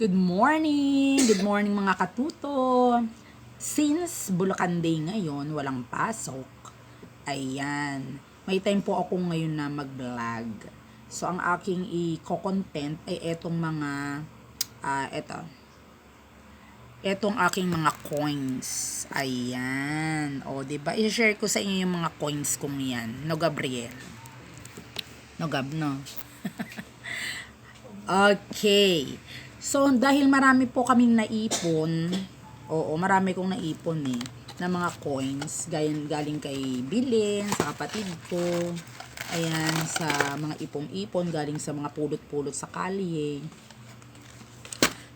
Good morning! Good morning mga katuto! Since Bulacan Day ngayon, walang pasok, ayan, may time po ako ngayon na mag-vlog. So, ang aking i-content ay etong aking mga coins. Ayan. O, diba? I-share ko sa inyo yung mga coins kong yan. No, Gabriel? No, Gab, no? Okay. So, dahil marami po kaming naipon, marami kong naipon na mga coins, galing kay Bilin, sa kapatid ko, ayan, sa mga ipon-ipon, galing sa mga pulot-pulot sa kalye.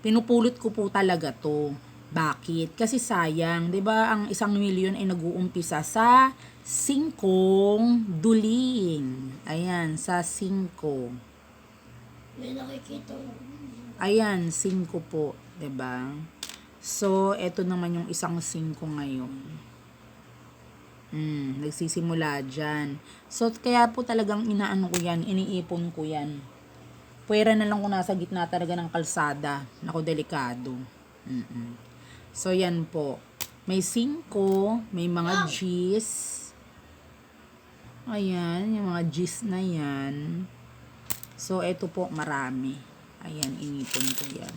Pinupulot ko po talaga to. Bakit? Kasi sayang, 'di ba? Ang 1,000,000 ay nag-uumpisa sa 5 duling. Ayan, sa 5. May nakikita mo. Ayan, 5 po, 'di ba? So, eto naman yung isang 5 ngayon. Nagsisimula dyan. So, kaya po talagang inaano ko yan, iniipon ko yan. Pwera na lang kung nasa gitna talaga ng kalsada. Naku, delikado. So, yan po. May 5, may mga G's. Ayan, yung mga G's na yan. So, eto po, marami. Ayan, inipon ko yan.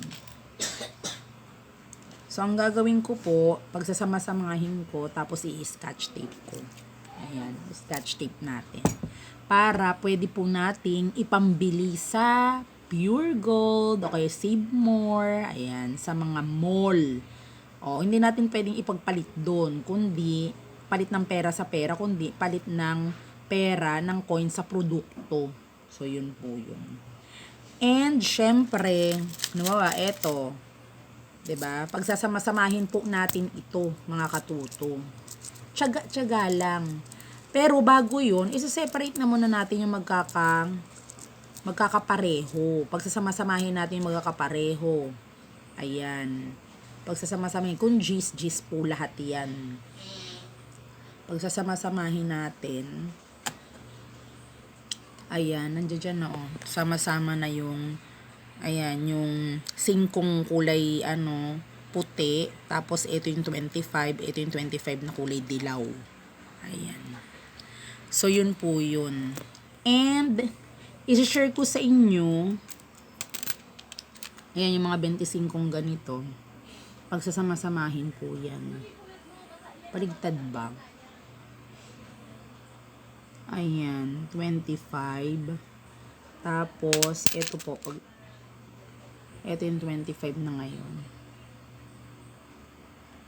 So, ang gagawin ko po, pagsasama-samahin ko, tapos i-scotch tape ko. Ayan, scotch tape natin. Para pwede po nating ipambili sa Pure Gold, o kaya Save More, ayan, sa mga mall. O, hindi natin pwedeng ipagpalit doon, kundi palit ng pera sa pera, kundi palit ng pera ng coin sa produkto. So, yun po yun. And, syempre, eto, 'di ba? Pagsasama-samahin po natin ito, mga katuto. Tiyaga-tiyaga lang. Pero bago 'yun, isa-separate na muna natin yung magkakapareho. Pagsasama-samahin natin yung magkakapareho. Ayan. Pagsasama-samahin, kung G's po lahat 'yan. Pagsasama-samahin natin. Ayan, nandiyan dyan na sama-sama na yung ayan, yung 5 kulay puti, tapos ito yung 25, ito yung 25 na kulay dilaw. Ayan. So, yun po yun. And, isi-share ko sa inyo, ayan yung mga 25 ganito. Pagsasama-samahin po yan. Paligtad ba? Ayan, 25. Tapos, ito po, ito yung 25 na ngayon.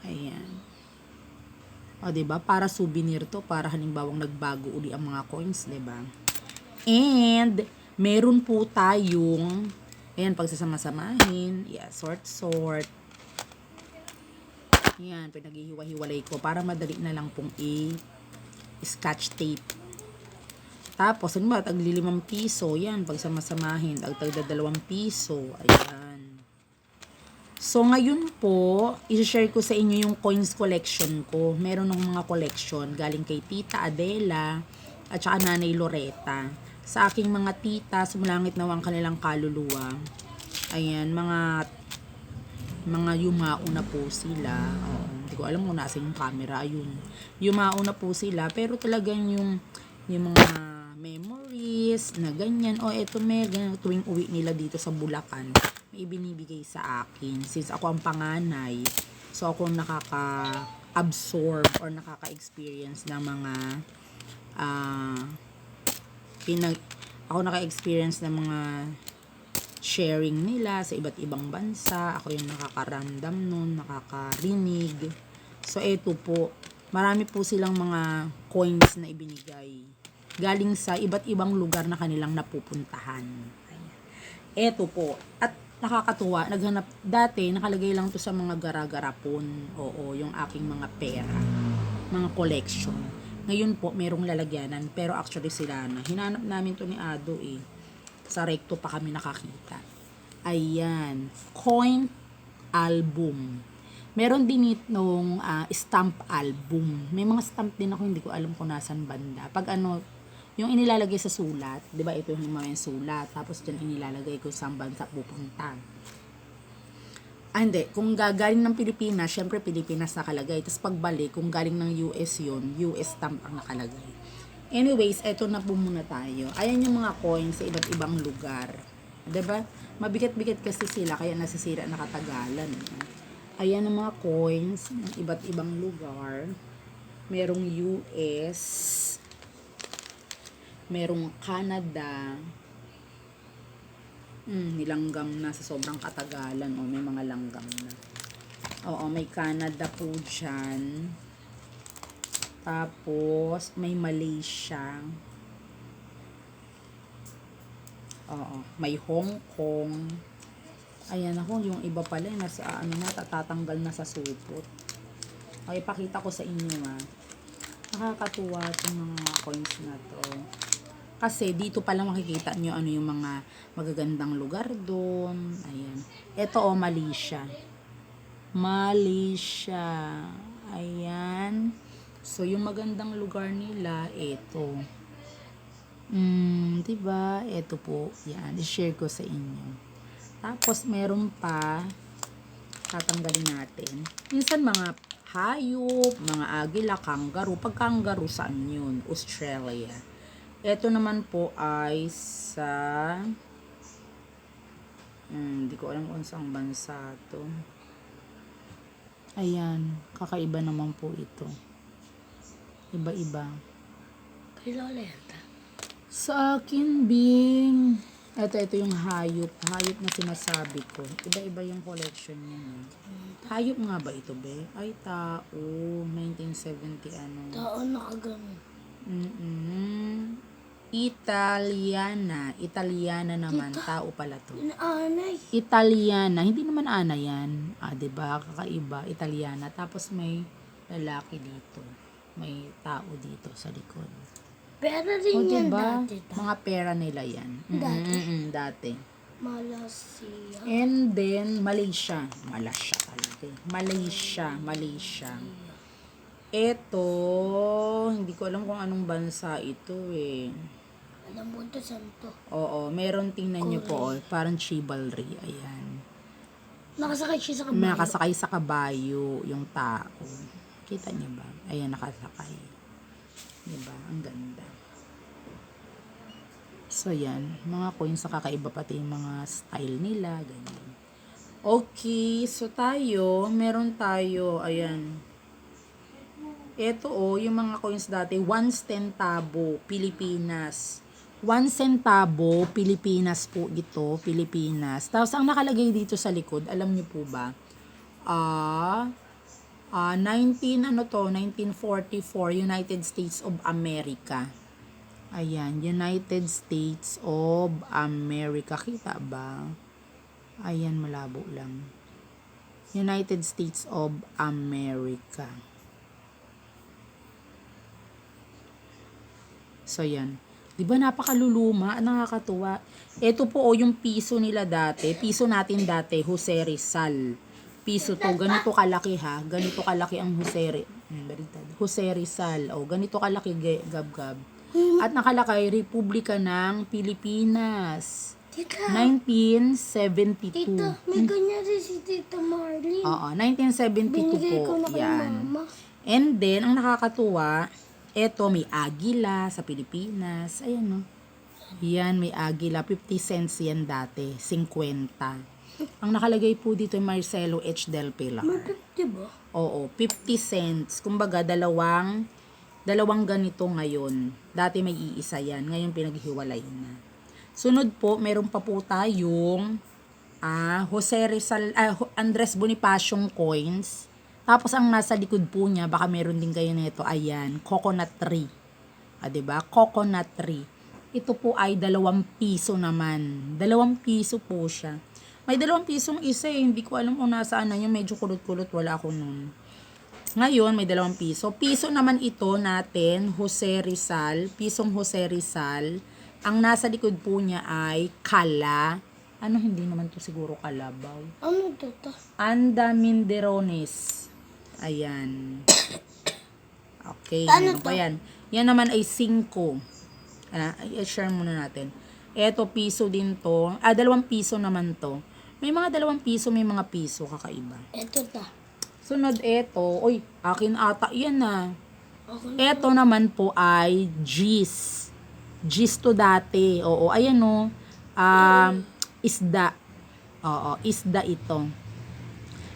Ayan. O, diba? Para souvenir to. Para halimbawang nagbago uli ang mga coins, diba? And, meron po tayong, ayan, pagsasama-samahin. Yeah, sort. Ayan, pinaghihiwa-hiwalay ko para madali na lang pong i-scotch tape. Tapos, ano ba, tagli 5 piso. Yan, pagsama-samahin. Tagda 2 piso. Ayan. So, ngayon po, i-share ko sa inyo yung coins collection ko. Meron ng mga collection galing kay Tita Adela at saka Nanay Loretta. Sa aking mga tita, sumulangit na ang kanilang kaluluwa. Ayan, mga yumao na po sila. Hindi ko alam kung nasa yung camera. Ayun. Yumao na po sila. Pero talagang yung mga memories na ganyan. Eto ganyan, tuwing uwi nila dito sa Bulacan, may ibinibigay sa akin. Since ako ang panganay, so ako nakaka-absorb or nakaka-experience ng mga ako naka-experience ng mga sharing nila sa iba't ibang bansa. Ako yung nakakaramdam nun, nakakarinig. So, eto po, marami po silang mga coins na ibinigay galing sa iba't ibang lugar na kanilang napupuntahan. Eto po. At nakakatuwa, dati nakalagay lang to sa mga gara-garapon. Yung aking mga pera. Mga collection. Ngayon po, merong lalagyanan. Pero actually sila na. Hinanap namin to ni Ado Sa recto pa kami nakakita. Ayan. Coin album. Meron din itong stamp album. May mga stamp din ako, hindi ko alam kung nasan banda. Pag yung inilalagay sa sulat, 'di ba? Ito yung mga sulat, tapos diyan inilalagay ko sa bansa pupunta. Hindi. Kung galing ng Pilipinas, syempre Pilipinas nakalagay. Tapos pagbalik, kung galing ng US yun, US stamp ang nakalagay. Anyways, eto na po muna tayo. Ayan yung mga coins sa iba't ibang lugar. 'Di ba? Mabigat-bigat kasi sila, kaya nasisira na katagalan. Ayan ang mga coins ng iba't ibang lugar. Merong US, merong Canada, nilanggam na sa sobrang katagalan. O, may mga langgam na. Oo, may Canada po dyan. Tapos, may Malaysia. Oo, may Hong Kong. Ayan ako, yung iba pala, nasa, tatanggal na sa supot. Okay, pakita ko sa inyo Nakakatuwa itong mga coins na to. Kasi dito pa lang makikita nyo ano yung mga magagandang lugar doon. Ayan. Ito Malaysia. Malaysia. Ayan. So, yung magandang lugar nila, ito. Diba? Ito po. Yan. I-share ko sa inyo. Tapos, meron pa. Tatanggalin natin. Minsan, mga hayop, mga agila, kangaroo. Pag kangaroo, saan yun? Australia. Ito naman po ay sa hindi ko alam kung saang bansa to. Ayan, kakaiba naman po ito. Iba-iba. Kay Lola yata. Sa akin, Bing. Ito yung hayop. Hayop na sinasabi ko. Iba-iba yung collection niya. Hayop nga ba ito, be? Ay, tao. 1970 ano. Tao nakagano. Italiana. Italiana naman. Tao pala to. Inaanay. Italiana. Hindi naman ana yan. Diba? Kakaiba. Italiana. Tapos may lalaki dito. May tao dito sa likod. Pera rin yan Diba? dati. Mga pera nila yan. Dati? Dati. Malaysia. And then, Malaysia. Malaysia talaga. Malaysia. Ito, hindi ko alam kung anong bansa ito eh. Alam mo ito, santo. Oo, meron tingnan nyo po, parang chivalry. Ayan. Nakasakay siya sa kabayo. Nakasakay sa kabayo yung tao. Kita niyo ba? Ayan, nakasakay. Diba? Ang ganda. So, yan. Mga coins na kakaiba pati yung mga style nila. Ganyan. Okay. So, meron tayo. Ayan. Ito yung mga coins dati. 1 centavo, Pilipinas. 1 centavo, Pilipinas po ito. Pilipinas. Tapos, ang nakalagay dito sa likod, alam niyo po ba? 1944, United States of America. Ayan, United States of America. Kita ba? Ayan, malabo lang. United States of America. So, yan. Diba napakaluluma? Nakakatuwa. Ito po yung piso nila dati. Piso natin dati, Jose Rizal. Piso to. Ganito kalaki ha. Ganito kalaki ang Jose Rizal. Ganito kalaki gab-gab. At nakalakay, Republika ng Pilipinas. Tita. 1972. Tita, may ganyan rin si Tita Marlene. Oo, 1972 Binigay po. ko na kay Yan. Mama. And then, ang nakakatuwa, eto may agila sa Pilipinas. Ayan no. Yan, may agila. 50 cents yan dati. 50. Ang nakalagay po dito ay Marcelo H. Del Pilar. May 50 ba? Oo, 50 cents. Kumbaga, dalawang ganito ngayon. Dati may iisa yan. Ngayon pinaghiwalay na. Sunod po, meron pa po tayong Jose Rizal, Andres Bonifaciong coins. Tapos ang nasa likod po niya, baka meron din kayo nito, ayan, coconut tree. Diba? Coconut tree. Ito po ay 2 piso naman. 2 piso po siya. May 2 pisong isa hindi ko alam kung nasaan na yun. Medyo kulot-kulot, wala ako nun. Ngayon, may 2 piso. Piso naman ito natin, Jose Rizal. Pisong Jose Rizal. Ang nasa likod po niya ay kala. Hindi naman to siguro kalabaw. Ano to? Anda Minderones. Ayan. Okay. Ano Pa yan? Yan naman ay 5. I-share muna natin. Eto, piso din to. 2 piso naman to. May mga 2 piso, may mga piso, kakaiba. Eto ta. Sunod eto, oy, akin ata yan ah. Ako Eto naman po ay G's. G's to dati. Oo, ayan o. Isda. Oo, isda ito.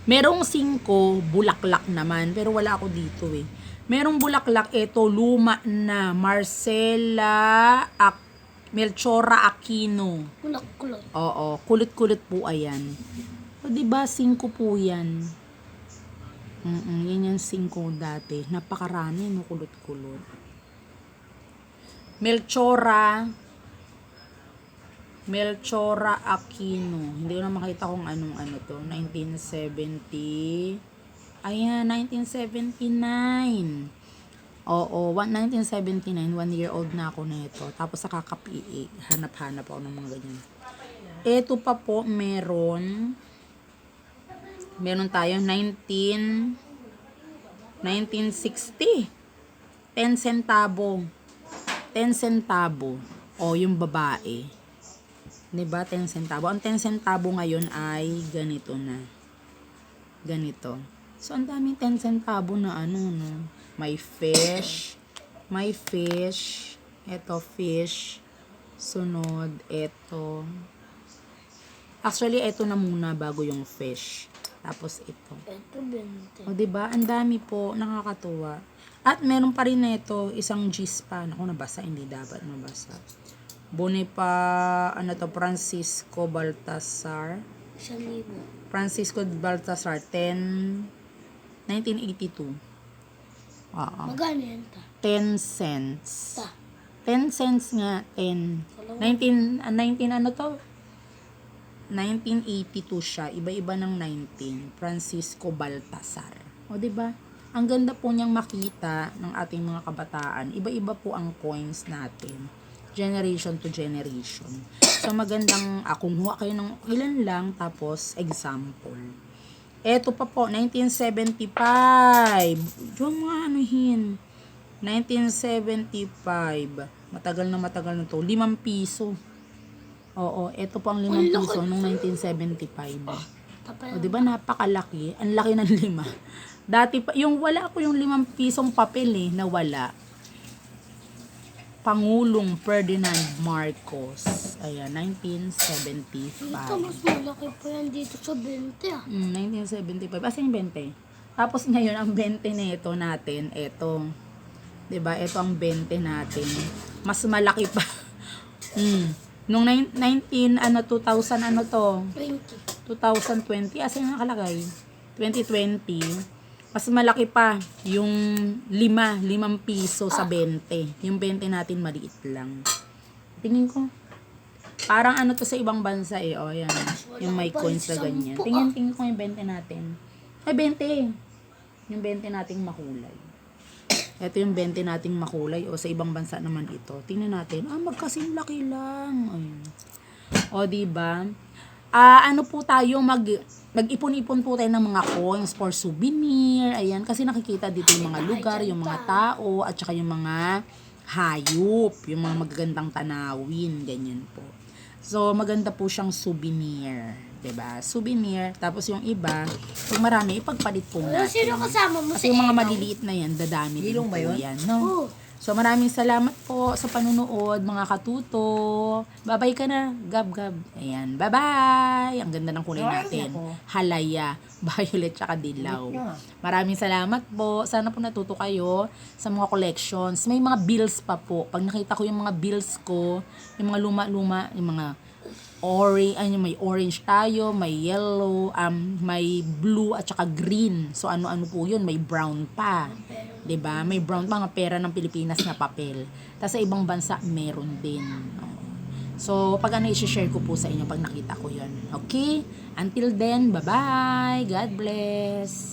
Merong 5, bulaklak naman. Pero wala ako dito eh. Merong bulaklak, ito, luma na. Melchora Aquino. kulak-kulak. Oo, kulit-kulit po ayan. O diba, 5 po yan. Yan yung 5 dati. Napakarami, no, kulot-kulot. Melchora Aquino. Hindi ko na makita kung anong ano to. 1970. Ayan, 1979. Oo, 1979. 1 year old na ako na ito. Tapos sa kakapi, hanap-hanap ako ng mga ganyan. Ito pa po, meron tayo 1960. 10 centavo. 10 centavo. O, yung babae. Diba, 10 centavo. Ang 10 centavo ngayon ay ganito na. Ganito. So, ang daming 10 centavo na ano, no? May fish. Ito, fish. Sunod, ito. Actually, ito na muna bago yung fish. Tapos ito. Eto 20. O, diba? Ang dami po. Nakakatuwa. At meron pa rin na ito, isang G's pa. Naku, nabasa. Hindi dapat nabasa. Francisco Baltasar. 1,000. Francisco Baltasar, 1982. Oo. Magkano yan ta? 10 cents. Ta. 10 cents nga, 10. 19 ano to? 1982 siya. Iba-iba ng 19. Francisco Baltasar. O, diba? Ang ganda po niyang makita ng ating mga kabataan. Iba-iba po ang coins natin. Generation to generation. So, magandang, kumuha kayo ng ilan lang, tapos example. Eto pa po, 1975. Yung mga anuhin. 1975. Matagal na to. 5 piso. Oo, eto po ang 5 piso nung 1975. O, diba napakalaki? Ang laki ng 5. Dati pa, wala ko yung 5 pisong papel na wala. Pangulong Ferdinand Marcos. Ayan, 1975. Ito, mas malaki pa yan dito sa 20 ah. 1975. Asa yung 20? Tapos ngayon, ang 20 na ito natin, ito. 'Di ba? Ito ang 20 natin. Mas malaki pa. Nung 2000 ano to? 20. 2020. Asa yung nakalagay? 2020. Mas malaki pa yung 5 piso sa 20. Yung 20 natin maliit lang. Tingin ko. Parang ano to sa ibang bansa O, yan. Yung may coins na ganyan. Tingin ko yung 20 natin. Ay, 20. Yung 20 nating makulay. Ito yung 20 nating makulay. O, sa ibang bansa naman ito. Tingnan natin. Magkasing laki lang. Ayun. O, diba? Ano po tayo, mag-ipon-ipon po tayo ng mga coins for souvenir. Ayan, kasi nakikita dito yung mga lugar, yung mga tao, at saka yung mga hayop, yung mga magagandang tanawin, ganyan po. So, maganda po siyang souvenir. 'Di ba? Souvenir. Tapos yung iba, pag marami, ipagpalit po natin. Sino kasama mo Kasi yung mga maliliit na yan, dadami din po yan. No? Oo. So, maraming salamat po sa panunood, mga katuto. Bye-bye ka na. Gab-gab. Ayan. Bye-bye. Ang ganda ng kulay natin. Halaya, violet, tsaka dilaw. Maraming salamat po. Sana po natuto kayo sa mga collections. May mga bills pa po. Pag nakita ko yung mga bills ko, yung mga luma-luma, yung mga may orange tayo, may yellow, may blue at saka green. So ano-ano po 'yun, may brown pa. 'Di ba? May brown pa, mga pera ng Pilipinas na papel. Tapos sa ibang bansa meron din. So pag i-share ko po sa inyo pag nakita ko 'yon. Okay? Until then, bye-bye. God bless.